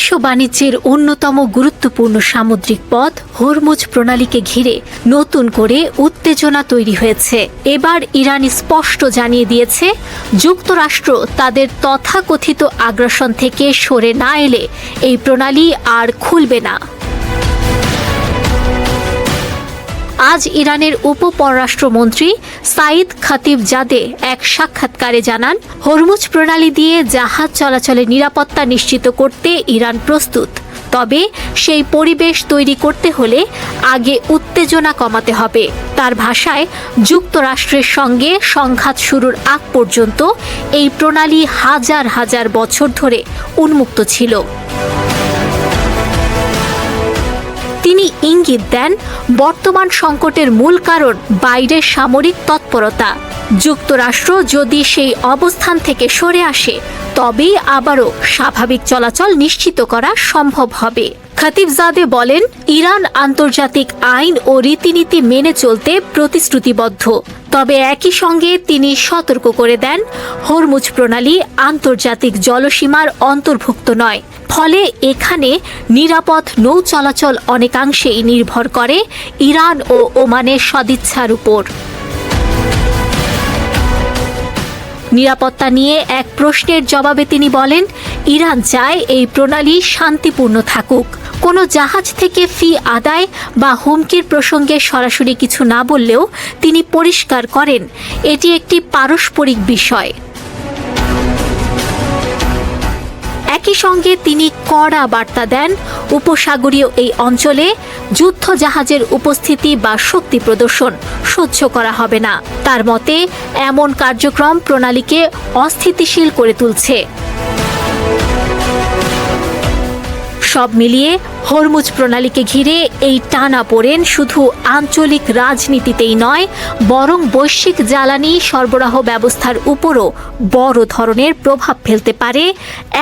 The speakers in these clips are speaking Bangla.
বিশ্ব বাণিজ্যের অন্যতম গুরুত্বপূর্ণ সামুদ্রিক পথ হরমুজ প্রণালীকে ঘিরে নতুন করে উত্তেজনা তৈরি হয়েছে। এবার ইরান স্পষ্ট জানিয়ে দিয়েছে, যুক্তরাষ্ট্র তাদের তথাকথিত আগ্রাসন থেকে সরে না এলে এই প্রণালী আর খুলবে না। আজ ইরানের উপপররাষ্ট্রমন্ত্রী সাইদ খাতিবজাদে এক সাক্ষাৎকারে জানান, হরমুজ প্রণালী দিয়ে জাহাজ চলাচলের নিরাপত্তা নিশ্চিত করতে ইরান প্রস্তুত। তবে সেই পরিবেশ তৈরি করতে হলে আগে উত্তেজনা কমাতে হবে। তার ভাষায়, যুক্তরাষ্ট্রের সঙ্গে সংঘাত শুরুর আগ পর্যন্ত এই প্রণালী হাজার হাজার বছর ধরে উন্মুক্ত ছিল। তিনি ইঙ্গিত দেন, বর্তমান সংকটের মূল কারণ বাইরের সামরিক তৎপরতা। যুক্তরাষ্ট্র যদি সেই অবস্থান থেকে সরে আসে, তবেই আবারও স্বাভাবিক চলাচল নিশ্চিত করা সম্ভব হবে। খাতিবজাদে বলেন, ইরান আন্তর্জাতিক আইন ও রীতিনীতি মেনে চলতে প্রতিশ্রুতিবদ্ধ। তবে একই সঙ্গে তিনি সতর্ক করে দেন, হরমুজ প্রণালী আন্তর্জাতিক জলসীমার অন্তর্ভুক্ত নয়। ফলে এখানে নিরাপদ নৌ চলাচল অনেকাংশেই নির্ভর করে ইরান ও ওমানের সদিচ্ছার উপর। নিরাপত্তা নিয়ে এক প্রশ্নের জবাবে তিনি বলেন, ইরান চায় এই প্রণালী শান্তিপূর্ণ থাকুক। কোনো জাহাজ থেকে ফি আদায় বা হুমকির প্রসঙ্গে সরাসরি কিছু না বললেও তিনি পরিষ্কার করেন, এটি একটি পারস্পরিক বিষয়। একই সঙ্গে তিনি কড়া বার্তা দেন, উপসাগরীয় এই অঞ্চলে যুদ্ধ জাহাজের উপস্থিতি বা শক্তি প্রদর্শন সহ্য করা হবে না। তার মতে, এমন কার্যক্রম প্রণালীকে অস্থিতিশীল করে তুলছে। সব মিলিয়ে হরমুজ প্রণালীকে ঘিরে এই টানাপোড়েন শুধু আঞ্চলিক রাজনীতিতেই নয়, বরং বৈশ্বিক জ্বালানি সরবরাহ ব্যবস্থার উপরও বড় ধরনের প্রভাব ফেলতে পারে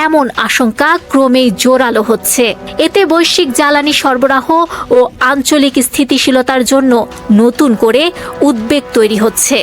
এমন আশঙ্কা ক্রমেই জোরালো হচ্ছে। এতে বৈশ্বিক জ্বালানি সরবরাহ ও আঞ্চলিক স্থিতিশীলতার জন্য নতুন করে উদ্বেগ তৈরি হচ্ছে।